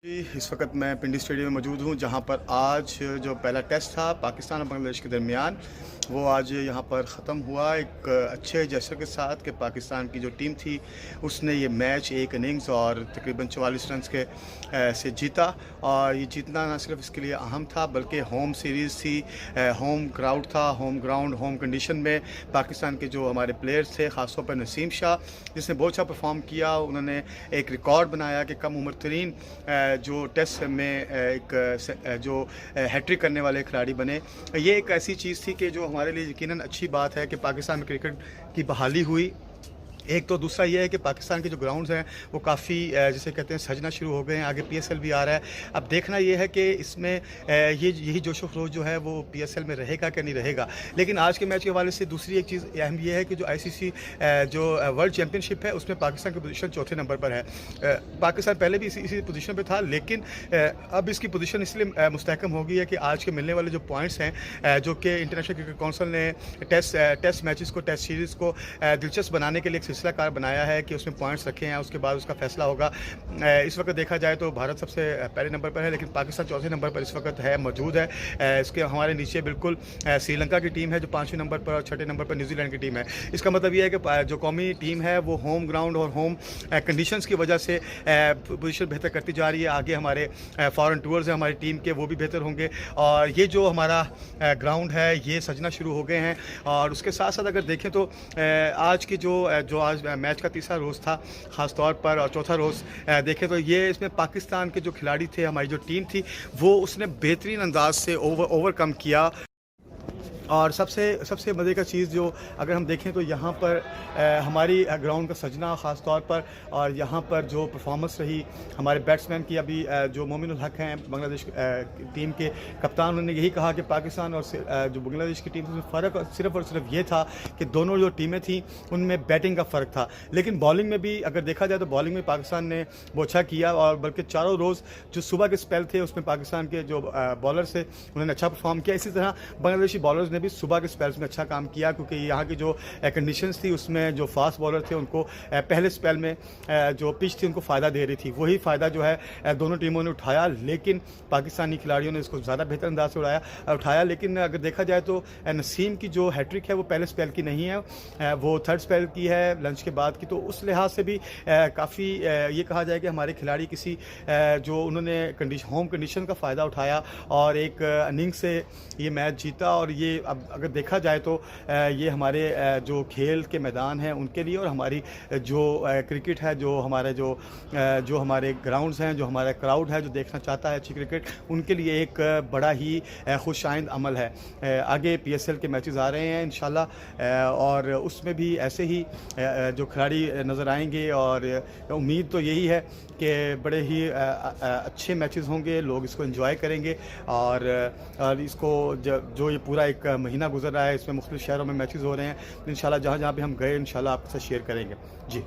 इस वक्त मैं पिंडी स्टेडियम में मौजूद हूँ, जहाँ पर आज जो पहला टेस्ट था पाकिस्तान और बांग्लादेश के दरमियान, वो आज यहाँ पर ख़त्म हुआ एक अच्छे जश्न के साथ कि पाकिस्तान की जो टीम थी उसने ये मैच एक इनिंग्स और तकरीबन 44 रन के से जीता। और ये जीतना ना सिर्फ इसके लिए अहम था बल्कि होम सीरीज़ थी, होम क्राउड था, होम ग्राउंड, होम कंडीशन में पाकिस्तान के जो हमारे प्लेयर्स थे, ख़ासतौर पर नसीम शाह जिसने बहुत अच्छा परफॉर्म किया। उन्होंने एक रिकॉर्ड बनाया कि कम उम्र तरीन जो टेस्ट में एक जो हैट्रिक करने वाले खिलाड़ी बने। ये एक ऐसी चीज़ थी कि जो हमारे लिए यकीनन अच्छी बात है कि पाकिस्तान में क्रिकेट की बहाली हुई। एक तो दूसरा ये है कि पाकिस्तान के जो ग्राउंड्स हैं वो काफ़ी जिसे कहते हैं सजना शुरू हो गए हैं। आगे पीएसएल भी आ रहा है। अब देखना ये है कि इसमें यही जोश व खरोश जो है वो पीएसएल में रहेगा कि नहीं रहेगा। लेकिन आज के मैच के हवाले से दूसरी एक चीज़ अहम ये है कि जो आईसीसी जो वर्ल्ड चैम्पियनशिप है उसमें पाकिस्तान की पोजीशन चौथे नंबर पर है। पाकिस्तान पहले भी इसी पोजीशन पर था, लेकिन अब इसकी पोजीशन इसलिए मुस्तहकम हो गई है कि आज के मिलने वाले जो पॉइंट्स हैं जो कि इंटरनेशनल क्रिकेट काउंसिल ने टेस्ट मैचेस को, टेस्ट सीरीज़ को दिलचस्प बनाने के लिए सिलसिला कार बनाया है कि उसमें पॉइंट्स रखे हैं, उसके बाद उसका फैसला होगा। इस वक्त देखा जाए तो भारत सबसे पहले नंबर पर है, लेकिन पाकिस्तान चौथे नंबर पर इस वक्त है, मौजूद है। इसके हमारे नीचे बिल्कुल श्रीलंका की टीम है जो 5वें नंबर पर, और छठे नंबर पर न्यूजीलैंड की टीम है। इसका मतलब ये है कि जो कौमी टीम है वो होम ग्राउंड और होम कंडीशंस की वजह से पोजीशन बेहतर करती जा रही है। आगे हमारे फॉरेन टूर्स हैं हमारी टीम के, वो भी बेहतर होंगे। और ये जो हमारा ग्राउंड है ये सजना शुरू हो गए हैं। और उसके साथ साथ अगर देखें तो आज की जो आज मैच का तीसरा रोज़ था ख़ास तौर पर, और चौथा रोज़ देखें तो ये इसमें पाकिस्तान के जो खिलाड़ी थे, हमारी जो टीम थी, वो उसने बेहतरीन अंदाज से ओवरकम किया। और सबसे मज़े का चीज़ जो अगर हम देखें तो यहाँ पर हमारी ग्राउंड का सजना ख़ास तौर पर, और यहाँ पर जो परफॉर्मेंस रही हमारे बैट्समैन की, अभी जो मोमिनुल हक हैं बांग्लादेश टीम के कप्तान, उन्होंने यही कहा कि पाकिस्तान और जो बांग्लादेश की टीम में फ़र्क सिर्फ और सिर्फ ये था कि दोनों जो टीमें थीं उनमें बैटिंग का फ़र्क था। लेकिन बॉलिंग में भी अगर देखा जाए तो बॉलिंग में पाकिस्तान ने वो अच्छा किया, और बल्कि चारों रोज़ जो सुबह के स्पेल थे उसमें पाकिस्तान के जो बॉलर्स थे उन्होंने अच्छा परफॉर्म किया। इसी तरह बांग्लादेशी बॉलर्स ने भी सुबह के स्पेल्स में अच्छा काम किया, क्योंकि यहाँ की जो कंडीशंस थी उसमें जो फास्ट बॉलर थे उनको पहले स्पेल में जो पिच थी उनको फ़ायदा दे रही थी। वही फ़ायदा जो है दोनों टीमों ने उठाया, लेकिन पाकिस्तानी खिलाड़ियों ने इसको ज़्यादा बेहतर अंदाज से उठाया। लेकिन अगर देखा जाए तो नसीम की जो हैट्रिक है वो पहले स्पेल की नहीं है, वो थर्ड स्पेल की है लंच के बाद की। तो उस लिहाज से भी काफ़ी ये कहा जाए कि हमारे खिलाड़ी किसी जो उन्होंने होम कंडीशन का फ़ायदा उठाया और एक इनिंग से ये मैच जीता। और ये अब अगर देखा जाए तो ये हमारे जो खेल के मैदान हैं उनके लिए, और हमारी जो क्रिकेट है, जो हमारे ग्राउंड्स हैं, जो हमारा क्राउड है जो देखना चाहता है अच्छी क्रिकेट, उनके लिए एक बड़ा ही खुशाइंद अमल है। आगे पीएसएल के मैचेस आ रहे हैं इंशाल्लाह, और उसमें भी ऐसे ही जो खिलाड़ी नज़र आएंगे, और उम्मीद तो यही है कि बड़े ही अच्छे मैचेस होंगे, लोग इसको एंजॉय करेंगे। और इसको जो ये पूरा एक महीना गुजर रहा है इसमें मुख्तलिफ शहरों में मैचेस हो रहे हैं। इंशाल्लाह जहाँ जहाँ भी हम गए इंशाल्लाह आपके साथ शेयर करेंगे। जी।